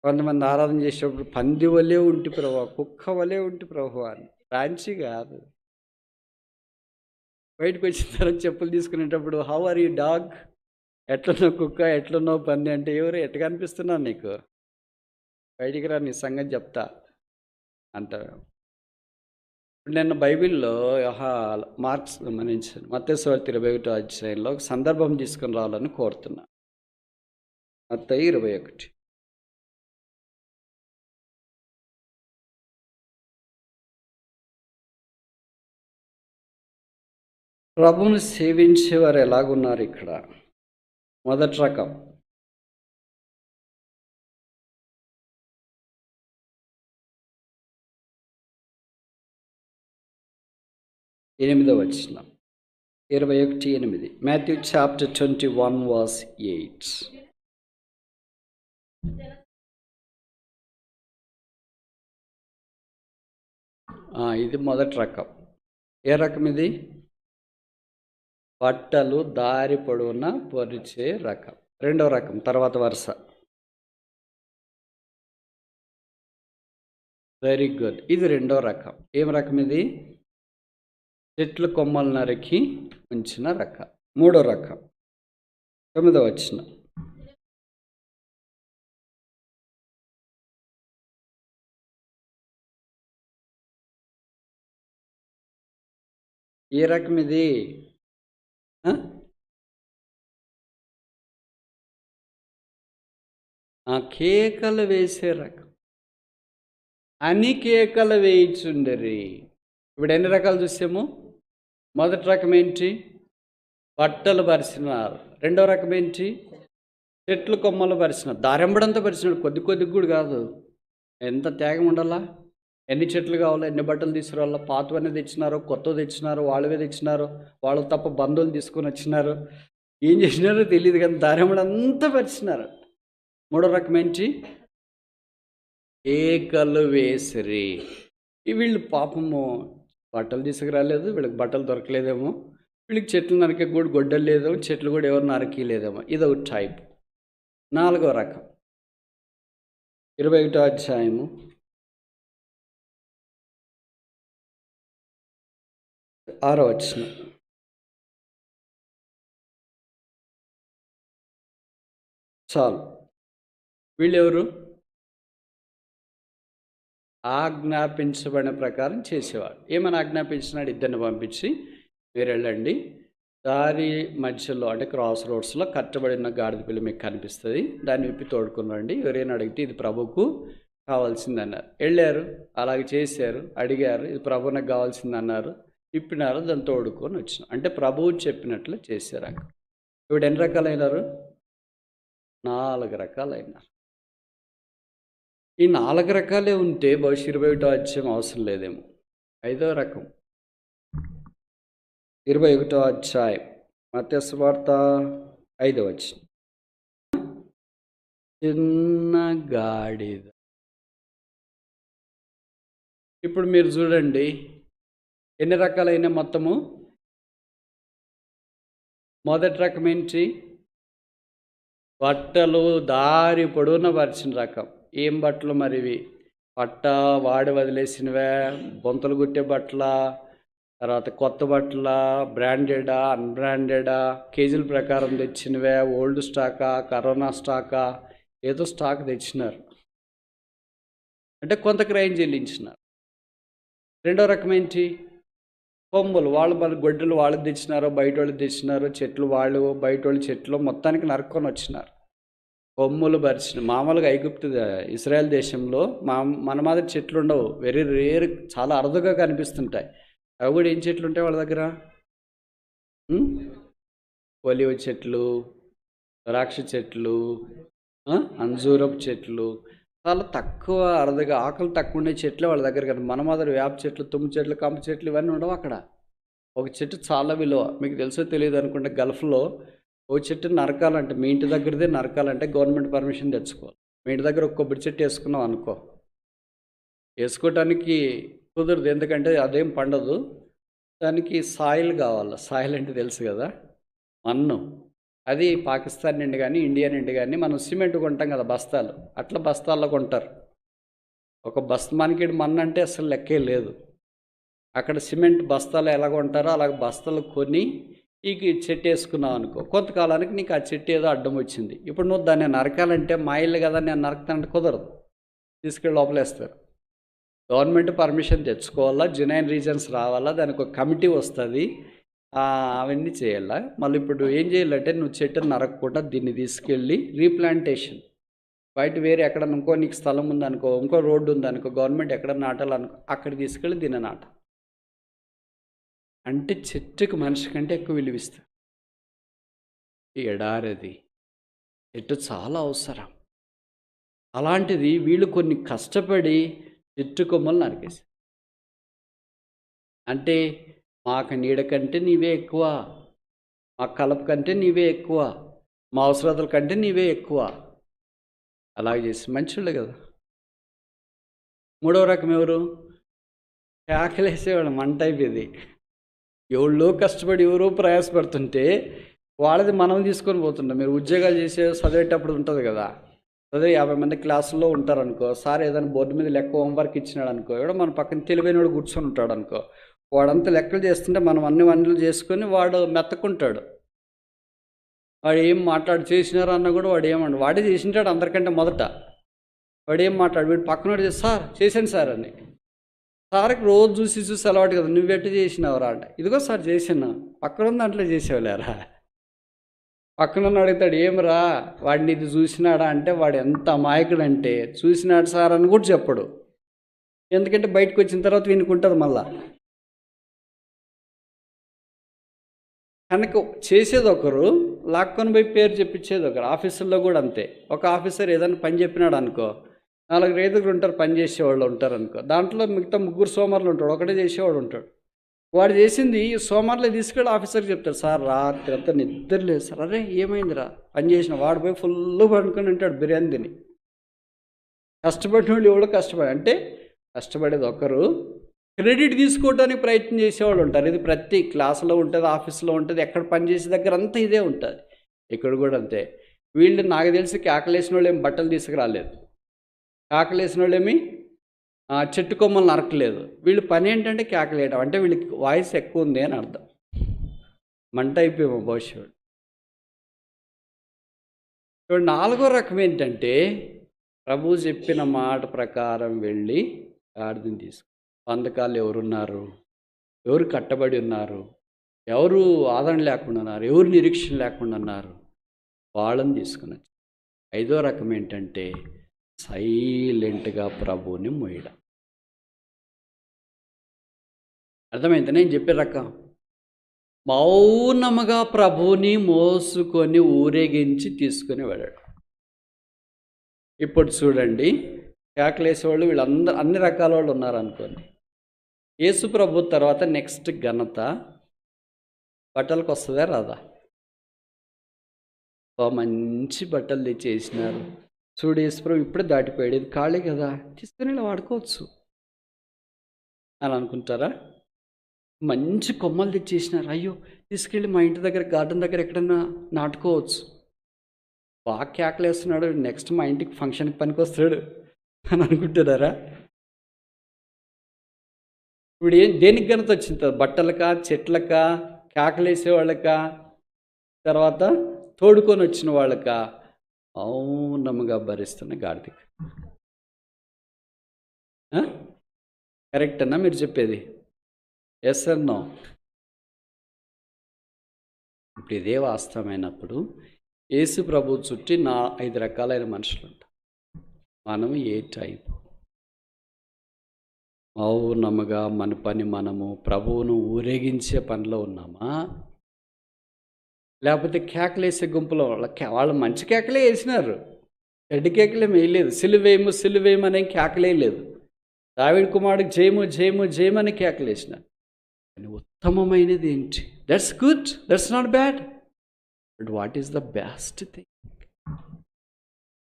కొంతమంది ఆరాధన చేసేటప్పుడు పంది వలే ఉంటి ప్రభు, కుక్క వలే ఉంటి ప్రభు అని. ఫ్రాన్సీ కాదు. బయటకు వచ్చిన తర్వాత చెప్పులు తీసుకునేటప్పుడు హౌ ఆర్ యూ డాగ్, ఎట్లున్నావు కుక్క, ఎట్లున్నావు పంది అంటే ఎవరు ఎట్లా కనిపిస్తున్నావు నీకు, బయటికి రా నీ సంగతి చెప్తా అంటారు. నేను బైబిల్లో మార్క్స్ గమనించాను. మత్తయి సువార్త 21వ అధ్యాయంలో ఒక సందర్భం తీసుకుని రావాలని కోరుతున్నా. మత్తయి 21. ప్రభువుని సేవించేవారు ఎలాగున్నారు ఇక్కడ? మొదటి రకం, ఎనిమిదవ వచనం, 21:8. Matthew chapter 21 verse 8. ఇది మొదటి రకం. ఏ రకం ఇది? బట్టలు దారి పొడవున పరిచే రకం. రెండవ రకం తర్వాత వరుస. Very good. ఇది రెండో రకం. ఏం రకం ఇది? చెట్ల కొమ్మలు నరికి ఉంచిన రకం. మూడో రకం, 9వ వచనం. ఏ రకం ఇది? కేకలు వేసే రకం. అని కేకలు వేయిచుండరి. ఇప్పుడు ఎన్ని రకాలు చూసాము? మొదటి రకం ఏంటి? బట్టలు పరిచినారు. రెండో రకం ఏంటి? చెట్లు కొమ్మలు పరిచినారు. దారెంబడంతా పరిచినాడు, కొద్ది కొద్దిగా కూడా కాదు. ఎంత త్యాగం ఉండాలా? ఎన్ని చెట్లు కావాలో, ఎన్ని బట్టలు తీసుకురావాలో, పాతవన్నీ తెచ్చినారు, కొత్తవి తెచ్చినారు, వాళ్ళవే తెచ్చినారు, వాళ్ళు తప్ప బంధువులు తీసుకొని వచ్చినారు. ఏం చేసినారో తెలియదు కానీ దారెంబడంతా పరిచినారు. మూడో రకం ఏంటి? కేకలు వేసిరి. వీళ్ళు పాపము బట్టలు తీసుకురాలేదు, వీళ్ళకి బట్టలు దొరకలేదేమో, వీళ్ళకి చెట్లు నరికే కూడా గొడ్డలు లేదేమో, చెట్లు కూడా ఎవరు నరకలేదేమో. ఇదొక టైప్. నాలుగో రకం, 21వ అధ్యాయము 6వ వచనం. చాలు. వీళ్ళెవరు? ఆజ్ఞాపించబడిన ప్రకారం చేసేవాడు. ఏమని ఆజ్ఞాపించినాడు? ఇద్దరిని పంపించి మీరు వెళ్ళండి, దారి మధ్యలో అంటే క్రాస్ రోడ్స్లో కట్టబడిన గాడిద పిల్ల మీకు కనిపిస్తుంది, దాన్ని విప్పి తోడుకుని రండి, ఎవరైనా అడిగితే ఇది ప్రభుకు కావాల్సింది అన్నారు. వెళ్ళారు, అలాగే చేశారు, అడిగారు, ఇది ప్రభు నాకు కావాల్సింది అన్నారు, ఇప్పినారు, దాన్ని తోడుకొని వచ్చినారు. అంటే ప్రభువు చెప్పినట్లు చేశారు. అక్కడ ఇప్పుడు ఎన్ని రకాలైనారు? 4 రకాలైనారు. ఈ 4 రకాలే ఉంటే బహుశా 21వ అధ్యాయం అవసరం లేదేమో. 5వ రకం, 21వ అధ్యాయం మత్తయి సువార్త 5వ వచనం. చిన్న గాడిద. ఇప్పుడు మీరు చూడండి, ఎన్ని రకాలైన మొత్తము? మొదటి రకం ఏంటి? బట్టలు దారి పొడవున పరిచిన రకం. ఏం బట్టలు మరి ఇవి? పట్ట వాడి వదిలేసినవే, బొంతలు గుట్టే బట్టల, తర్వాత కొత్త బట్టల, బ్రాండెడా అన్బ్రాండెడా, కేజీల ప్రకారం తెచ్చినవే, ఓల్డ్ స్టాకా, కరోనా స్టాకా, ఏదో స్టాక్ తెచ్చినారు, అంటే కొంత క్రైమ్ చెల్లించినారు. రెండో రకం ఏంటి? కొమ్ములు వాళ్ళ గొడ్డలు వాళ్ళకి తెచ్చినారు, బయట వాళ్ళు తెచ్చినారు, చెట్లు వాళ్ళు బయట వాళ్ళు చెట్లు మొత్తానికి నరుక్కొని వచ్చినారు. కొమ్ములు పరిచిన మామూలుగా ఐగుప్తు ఇజ్రాయెల్ దేశంలో మన మాదిరి చెట్లు ఉండవు, వెరీ రేర్, చాలా అరుదుగా కనిపిస్తుంటాయి. అవి కూడా ఏం చెట్లు ఉంటాయి వాళ్ళ దగ్గర? ఒలివ చెట్లు, ద్రాక్ష చెట్లు, అంజూరపు చెట్లు, చాలా తక్కువ అరుదుగా ఆకులు తక్కువ ఉండే చెట్లు వాళ్ళ దగ్గర. కదా మన మాదిరి వేప చెట్లు, తుమ్ము చెట్లు, కంప చెట్లు ఇవన్నీ ఉండవు అక్కడ. ఒక చెట్టు చాలా విలువ, మీకు తెలుసో తెలియదు అనుకుంటే గల్ఫ్లో ఒక చెట్టు నరకాలంటే, మీ ఇంటి దగ్గరదే నరకాలంటే గవర్నమెంట్ పర్మిషన్ తెచ్చుకోవాలి. మీ ఇంటి దగ్గర ఒక కొబ్బరి చెట్టు వేసుకున్నాం అనుకో, వేసుకోవటానికి కుదరదు, ఎందుకంటే అదేం పండదు, దానికి సాయిల్ కావాలి. సాయిల్ అంటే తెలుసు కదా, మన్ను. అది పాకిస్తాన్ నుండి కానీ ఇండియా నుండి కానీ మనం సిమెంట్ కొంటాం కదా బస్తాలు, అట్లా బస్తాల్లో కొంటారు. ఒక మనకి మన్ను అంటే అసలు లెక్కే లేదు. అక్కడ సిమెంట్ బస్తాలు ఎలా కొంటారో అలాగ బస్తాలు కొని ఈ చెట్టు వేసుకున్నావు అనుకో, కొంతకాలానికి నీకు ఆ చెట్టు ఏదో అడ్డం వచ్చింది. ఇప్పుడు నువ్వు దాన్ని నరకాలంటే మా ఇల్లు కదా నేను నరకుతానంటే కుదరదు, తీసుకెళ్ళి లోపలేస్తారు. గవర్నమెంట్ పర్మిషన్ తెచ్చుకోవాలా, జెన్యూన్ రీజన్స్ రావాలా, దానికి ఒక కమిటీ వస్తుంది, అవన్నీ చేయాలా. మళ్ళీ ఇప్పుడు ఏం చేయాలంటే నువ్వు చెట్టును నరకకుండా దీన్ని తీసుకెళ్ళి రీప్లాంటేషన్, బయట వేరే ఎక్కడ ఇంకో నీకు స్థలం ఉందనుకో, ఇంకో రోడ్డు ఉందనుకో, గవర్నమెంట్ ఎక్కడ నాటాలనుకో అక్కడ తీసుకెళ్ళి దీన్ని నాట. అంటే చెట్టుకు మనిషి కంటే ఎక్కువ విలువిస్తారు. ఈ ఎడారది చెట్టు చాలా అవసరం. అలాంటిది వీళ్ళు కొన్ని కష్టపడి చెట్టు కొమ్మలు నరికేశారు. అంటే మాకు నీడ కంటే నీవే ఎక్కువ, మా కలప కంటే నీవే ఎక్కువ, మా అవసరాల కంటే నీవే ఎక్కువ, అలాగే చేసి మంచివాళ్ళు కదా. మూడవ రకం ఎవరు? కేకలేసేవాడు, మంట అయిపోయింది. ఎవళ్ళో కష్టపడి ఎవరో ప్రయాసపడుతుంటే వాళ్ళది మనం తీసుకొని పోతుంటాం. మీరు ఉద్యోగాలు చేసే చదివేటప్పుడు ఉంటుంది కదా, అదే 50 మంది క్లాసుల్లో ఉంటారనుకో, సార్ ఏదైనా బోర్డు మీద లెక్క హోంవర్క్ ఇచ్చినాడు అనుకో, ఎవడో మన పక్కన తెలివైనవాడు కూర్చొని ఉంటాడు అనుకో, వాడంతా లెక్కలు చేస్తుంటే మనం అన్ని వనరులు చేసుకొని వాడు మెత్తకుంటాడు. వాడు ఏం చేసినారు అన్న కూడా వాడు ఏమన్నాడు, వాడే చేసింటాడు అందరికంటే మొదట. వాడు ఏం వీడు పక్కన చేసి సార్ చేశాను సార్ అని, సార్కి రోజు చూసి అలవాటు కదా, నువ్వెట్టు చేసినావురా అంటే, ఇదిగో సార్ చేసినా, పక్కన దాంట్లో చేసేవాళ్ళారా. పక్కన అడుగుతాడు ఏమిరా వాడిని ఇది చూసినాడా అంటే, వాడు ఎంత అమాయకుడు అంటే చూసినాడు సార్ అని కూడా చెప్పడు, ఎందుకంటే బయటకు వచ్చిన తర్వాత వినుకుంటుంది మళ్ళా. కనుక చేసేది ఒకరు, లాక్కొని పోయి పేరు చెప్పించేది ఒకరు. ఆఫీసుల్లో కూడా అంతే. ఒక ఆఫీసర్ ఏదైనా పని చెప్పినాడు అనుకో, 4-5 ఉంటారు పని చేసేవాళ్ళు ఉంటారు అనుకో, దాంట్లో మిగతా 3 సోమవారాలు ఉంటాడు, ఒకటే చేసేవాడు ఉంటాడు. వాడు చేసింది సోమవారంలో తీసుకెళ్ళి ఆఫీసర్కి చెప్తాడు, సార్ రాత్రి అంతా నిద్ర లేదు సార్. అరే ఏమైందిరా, పని చేసిన వాడు పోయి ఫుల్ పడుకొని ఉంటాడు బిర్యానీ తిని. కష్టపడిన వాళ్ళు ఎవడో కష్టపడి అంటే, కష్టపడేది ఒకరు, క్రెడిట్ తీసుకోవడానికి ప్రయత్నం చేసేవాళ్ళు ఉంటారు. ఇది ప్రతి క్లాసులో ఉంటుంది, ఆఫీస్లో ఉంటుంది, ఎక్కడ పని చేసే దగ్గర అంతా ఇదే ఉంటుంది. ఇక్కడ కూడా అంతే. వీళ్ళు నాకు తెలిసి కేకలేసిన వాళ్ళు ఏమి బట్టలు తీసుకురాలేదు, కేకలేసిన వాళ్ళు ఏమి చెట్టు కొమ్మలు నరకలేదు. వీళ్ళు పని ఏంటంటే కేకలేయడం, అంటే వీళ్ళకి వాయిస్ ఎక్కువ ఉంది అని అర్థం. మంట అయిపోయాము భవిష్యత్తు. ఇప్పుడు 4వ రకం ఏంటంటే, ప్రభు చెప్పిన మాట ప్రకారం వెళ్ళి గాడిదని తీసుకు. బంధకాలు ఎవరున్నారు, ఎవరు కట్టబడి ఉన్నారు, ఎవరు ఆదరణ లేకుండా ఉన్నారు, ఎవరు నిరీక్షణ లేకుండా ఉన్నారు, వాళ్ళని తీసుకుని. 5వ రకం ఏంటంటే సైలెంట్గా ప్రభువుని మోయడం. అర్థమైంది నేను చెప్పే రకం? మౌనముగా ప్రభువుని మోసుకొని ఊరేగించి తీసుకుని వెళ్ళాడు. ఇప్పుడు చూడండి, కేకలేసేవాళ్ళు వీళ్ళందరూ అన్ని రకాల వాళ్ళు ఉన్నారనుకోండి. యేసు ప్రభు తర్వాత నెక్స్ట్ ఘనత బట్టలకు వస్తుందా రాదా? మంచి బట్టలు తెచ్చేసినారు, చూడు యేసు ప్రభు ఇప్పుడే దాటిపోయాడు, ఇది ఖాళీ కదా, తీసుకుని ఇలా వాడుకోవచ్చు. అని అనుకుంటారా? మంచి కొమ్మలు తెచ్చేసినారు, అయ్యో తీసుకెళ్ళి మా ఇంటి దగ్గర గార్డెన్ దగ్గర ఎక్కడన్నా నాటుకోవచ్చు. బాగా కేకలేస్తున్నాడు, నెక్స్ట్ మా ఇంటికి ఫంక్షన్కి పనికి వస్తాడు అని అనుకుంటున్నారా? ఇప్పుడు దేనికి ఘనత వచ్చింది? బట్టలకా, చెట్లకా, కేకలేసే వాళ్ళకా, తర్వాత తోడుకొని వచ్చిన వాళ్ళకా? మౌనముగా భరిస్తున్న గాడిదకి. కరెక్ట్ అన్నా మీరు చెప్పేది? Yes or no? ఇప్పుడు ఇదే వాస్తవమైనప్పుడు యేసు ప్రభు చుట్టి 5 రకాలైన మనుషులు ఉంటారు. మనం ఏ టైపు? మౌనముగా మన పని మనము ప్రభువును ఊరేగించే పనిలో ఉన్నామా, లేకపోతే కేకలేసే గుంపులో? వాళ్ళు మంచి కేకలే వేసినారు, చెడ్డ కేకలే వేయలేదు. సిలువేము సిలువేము అనే కేకలే లేదు. దావీదు కుమారుడికి జయము జయము జయమని కేకలేసినారు. కానీ ఉత్తమమైనది ఏంటి? That's good, that's not bad, but what is the best thing?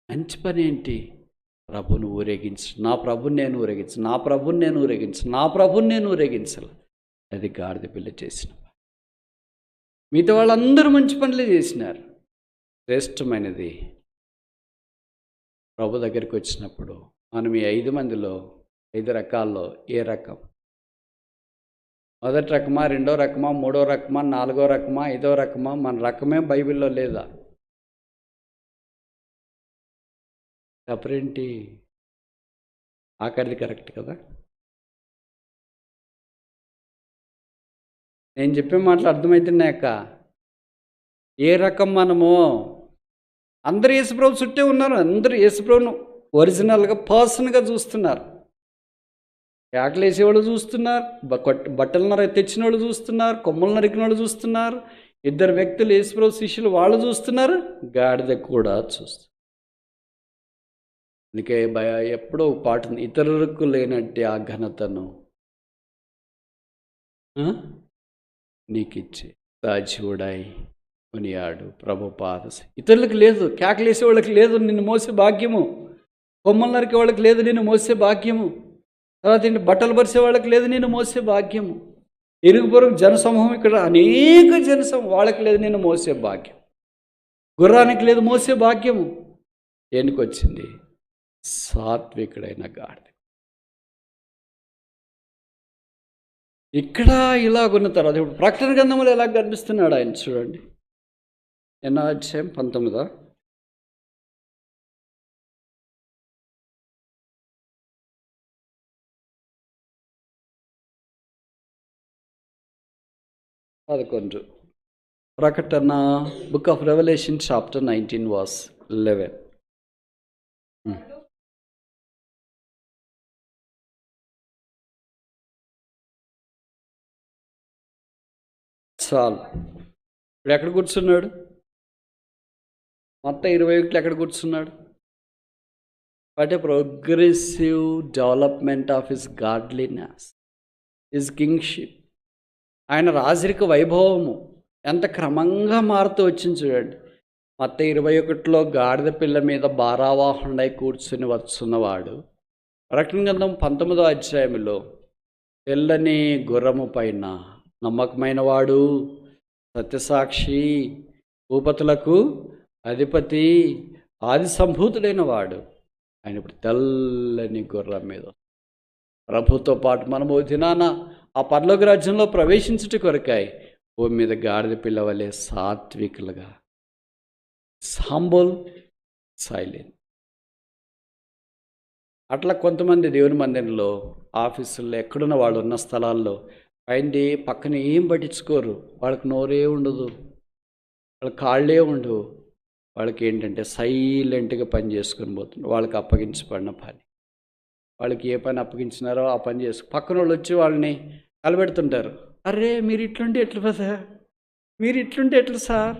మంచి పని ఏంటి? ప్రభుని ఊరేగించు, నా ప్రభుని నేను ఊరేగించు, నా ప్రభుని నేను ఊరేగించు, నా ప్రభుని నేను ఊరేగించాలి. అది గాడిద పిల్ల చేసిన. మిగతా వాళ్ళందరూ మంచి పనులే చేసినారు. శ్రేష్టమైనది ప్రభు దగ్గరికి వచ్చినప్పుడు మనం ఈ 5 మందిలో 5 రకాల్లో ఏ రకం? మొదటి రకమా, రెండో రకమా, మూడో రకమా, నాలుగో రకమా, 5వ రకమా? మన రకమే బైబిల్లో లేదా? తప్పరేంటి? ఆఖరిది కరెక్ట్ కదా? నేను చెప్పే మాటలు అర్థమవుతున్నాక ఏ రకం మనము? అందరూ యేసుప్రభు చుట్టే ఉన్నారు, అందరూ యేసుప్రభును ఒరిజినల్గా పర్సన్గా చూస్తున్నారు. కేకలు వేసేవాళ్ళు చూస్తున్నారు, బట్టలు తెచ్చిన వాళ్ళు చూస్తున్నారు, కొమ్మలు నరికిన వాళ్ళు చూస్తున్నారు, 2 వ్యక్తులు యేసుప్రభు శిష్యులు వాళ్ళు చూస్తున్నారు, గాడిద కూడా చూస్తున్నారు. అందుకే ఎప్పుడో పాట ఉంది, ఇతరులకు లేనట్టే ఆ ఘనతను నీకిచ్చి సాజీవుడాయి కొనియాడు ప్రభు పాద. ఇతరులకు లేదు, కేకలేసే వాళ్ళకి లేదు నిన్ను మోసే భాగ్యము, కొమ్మలు నరికే వాళ్ళకి లేదు నిన్ను మోసే భాగ్యము, తర్వాత ఏంటి బట్టలు పరిసే వాళ్ళకి లేదు నేను మోసే భాగ్యము, ఇరుగు పొరుగు జనసమూహం ఇక్కడ అనేక జనసమూహం వాళ్ళకి లేదు నేను మోసే భాగ్యం, గుర్రానికి లేదు మోసే భాగ్యము. ఎన్నికొచ్చింది? సాత్వికుడైన గాడిద. ఇక్కడ ఇలాగున్న తర్వాత ఇప్పుడు ప్రకటన గ్రంథంలో ఎలా కనిపిస్తున్నాడు ఆయన చూడండి. ఎన్నో అధ్యాయం? 19. ప్రకటన book of Revelation chapter 19 verse 11. చాలు. ఇప్పుడు ఎక్కడ కూర్చున్నాడు? మొత్తం 21 ఎక్కడ కూర్చున్నాడు? What a progressive development of his godliness, his kingship. ఆయన రాజరిక వైభవము ఎంత క్రమంగా మారుతూ వచ్చింది చూడండి. మొత్తం 21లో గాడిద పిల్ల మీద భారావాహుడై కూర్చుని వచ్చున్నవాడు ప్రకటన గ్రంథం 19వ అధ్యాయంలో తెల్లని గుర్రము పైన నమ్మకమైన వాడు, సత్యసాక్షి, భూపతులకు అధిపతి, ఆది సంభూతుడైన వాడు ఆయన ఇప్పుడు తెల్లని గుర్రం మీద ప్రభుతో పాటు మనము దినాన ఆ పరలోక రాజ్యంలో ప్రవేశించుట కొరకాయి భూమి మీద గాడిద పిల్లవలే సాత్వికులుగా, సాంబోల్, సైలెంట్. అట్లా కొంతమంది దేవుని మందిరంలో, ఆఫీసుల్లో, ఎక్కడున్న వాళ్ళు ఉన్న స్థలాల్లో పైంది పక్కన ఏం పట్టించుకోరు. వాళ్ళకి నోరే ఉండదు, వాళ్ళ కాళ్ళే ఉండవు. వాళ్ళకి ఏంటంటే సైలెంట్గా పని చేసుకొని పోతున్నారు. వాళ్ళకి అప్పగించబడిన పని, వాళ్ళకి ఏ పని అప్పగించినారో ఆ పని పక్కన వాళ్ళు వచ్చి వాళ్ళని కలబెడుతుంటారు. అరే మీరు ఇట్లుంటే ఎట్లా సార్, మీరు ఇట్లుంటే ఎట్లా సార్,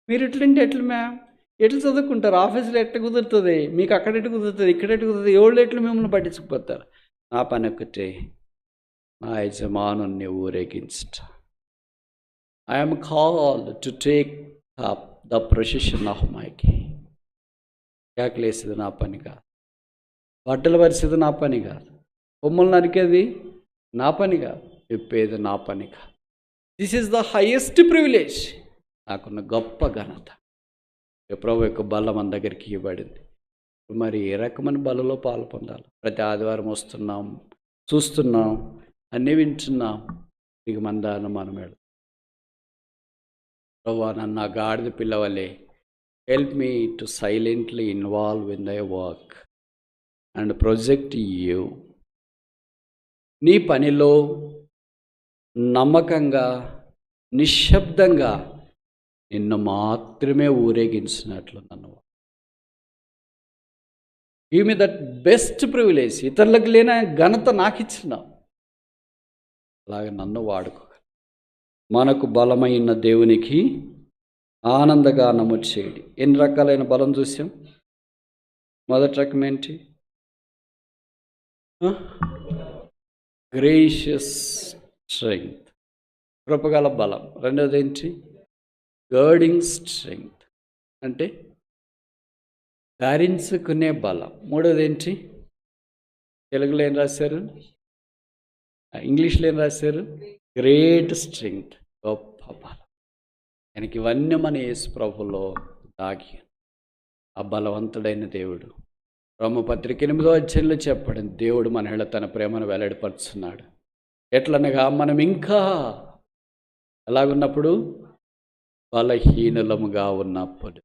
మీరు ఇట్లుంటే ఎట్లా మ్యామ్, ఎట్లా చదువుకుంటారు, ఆఫీసులో ఎట్లా కుదురుతుంది, మీకు అక్కడ ఎట్లా కుదురుతుంది, ఇక్కడ ఎట్లా కుదురుతుంది, ఎవళ్ళు ఎట్లు మిమ్మల్ని పట్టించుకుపోతారు. నా పని ఒక్కటే, నా యజమానుని ఊరేగించట. I'm called to take up the procession of my king. కేకలేసేది నా పని కాదు, బట్టలు పరిచేది నా పని కాదు, కొమ్మలు నరికేది నా పనిగా విప్పేది నా పనిగా. This is the highest privilege. నాకున్న గొప్ప ఘనత. ప్రభు యొక్క బల్ల మన దగ్గరికి ఇవ్వబడింది. మరి ఏ రకమైన బలలో పాలు పొందాలి? ప్రతి ఆదివారం వస్తున్నాం, చూస్తున్నాం, అన్నీ వింటున్నాం. ఇక మన దాన్ని మనం వెళ్తాం. ప్రభు నన్ను ఆ గాడిద పిల్లవలే help me to silently involve in thy work and project you. నీ పనిలో నమ్మకంగా, నిశ్శబ్దంగా నిన్ను మాత్రమే ఊరేగించినట్లు నన్ను give me that best privilege. ఇతరులకు లేని ఘనత నాకు ఇచ్చినావు. అలాగే నన్ను వాడుకోగల. మనకు బలమైన దేవునికి ఆనందగానము చేయడి. ఎన్ని రకాలైన బలం చూసాం? మొదటి రకం ఏంటి? గ్రేషియస్ స్ట్రెంగ్త్, కృపగల బలం. రెండవది ఏంటి? గర్డింగ్ స్ట్రెంగ్త్, అంటే ధరించుకునే బలం. మూడవది ఏంటి? తెలుగులో ఏం రాశారు? ఇంగ్లీష్లో ఏం రాశారు? గ్రేట్ స్ట్రెంగ్త్, గొప్ప బలం. ఆయనకి ఇవన్నీ మన యేసు ప్రభులో దాగి ఆ బలవంతుడైన దేవుడు. రోమపత్రిక 8వ అధ్యాయంలో చెప్పాడు, దేవుడు మన ఎడల తన ప్రేమను వెల్లడిపరుచున్నాడు. ఎట్లనగా మనం ఇంకా ఎలాగున్నప్పుడు? బలహీనులముగా ఉన్నప్పుడు.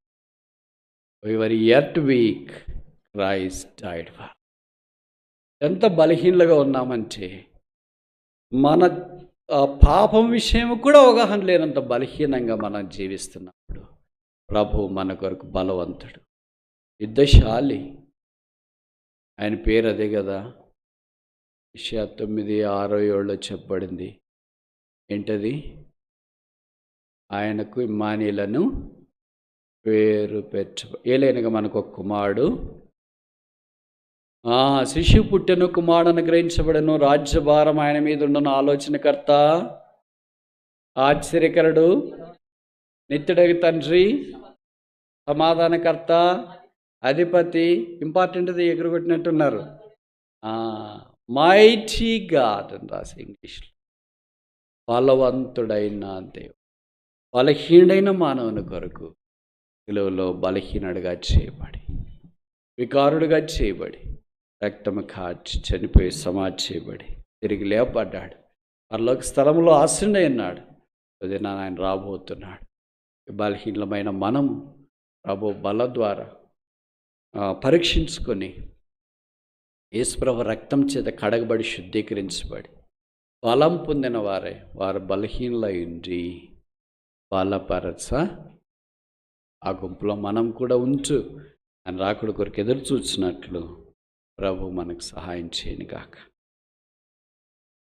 we were yet weak, Christ died for. ఎంత బలహీనులుగా ఉన్నామంటే మన పాపం విషయం కూడా అవగాహన లేనంత బలహీనంగా మనం జీవిస్తున్నప్పుడు ప్రభు మన కొరకు బలవంతుడు, యుద్ధశాలి. ఆయన పేరు అదే కదా. యెషయా 9:6-7 చెప్పబడింది. ఏంటది? ఆయనకు ఇమ్మానుయేలను పేరు పెట్టు. ఏలైనగా మనకు ఒక కుమారుడు, శిశువు పుట్టెను, కుమారుడు అనుగ్రహించబడెను, రాజ్యభారం ఆయన మీద ఉండను. ఆలోచనకర్త, ఆశ్చర్యకరుడు, నిత్యుడగు తండ్రి, సమాధానకర్త, అధిపతి. ఇంపార్టెంట్ది ఎగురగొట్టినట్టున్నారు. మైటీ గాడ్ అని రాసి ఇంగ్లీష్లో. బలవంతుడైన దేవుడు బలహీనుడైన మానవుని కొరకు సిలువలో బలహీనుడిగా చేయబడి, వికారుడిగా చేయబడి, రక్తము కార్చి చనిపోయి సమాధి చేయబడి తిరిగి లేపబడ్డాడు. పరలోక స్థలంలో ఆశీనుడై ఉన్నాడు. అదే ఆయన రాబోతున్నాడు. బలహీనమైన మనం ప్రభు బల ద్వారా పరీక్షించుకొని యేసుప్రభు రక్తం చేత కడగబడి శుద్ధీకరించబడి బలం పొందిన వారు బలహీనులై ఉండి బలపరచ ఆ గుంపులో మనం కూడా ఉంటూ ఆయన రాకడ కొరకు ఎదురు చూసినట్లు ప్రభు మనకు సహాయం చేయను గాక.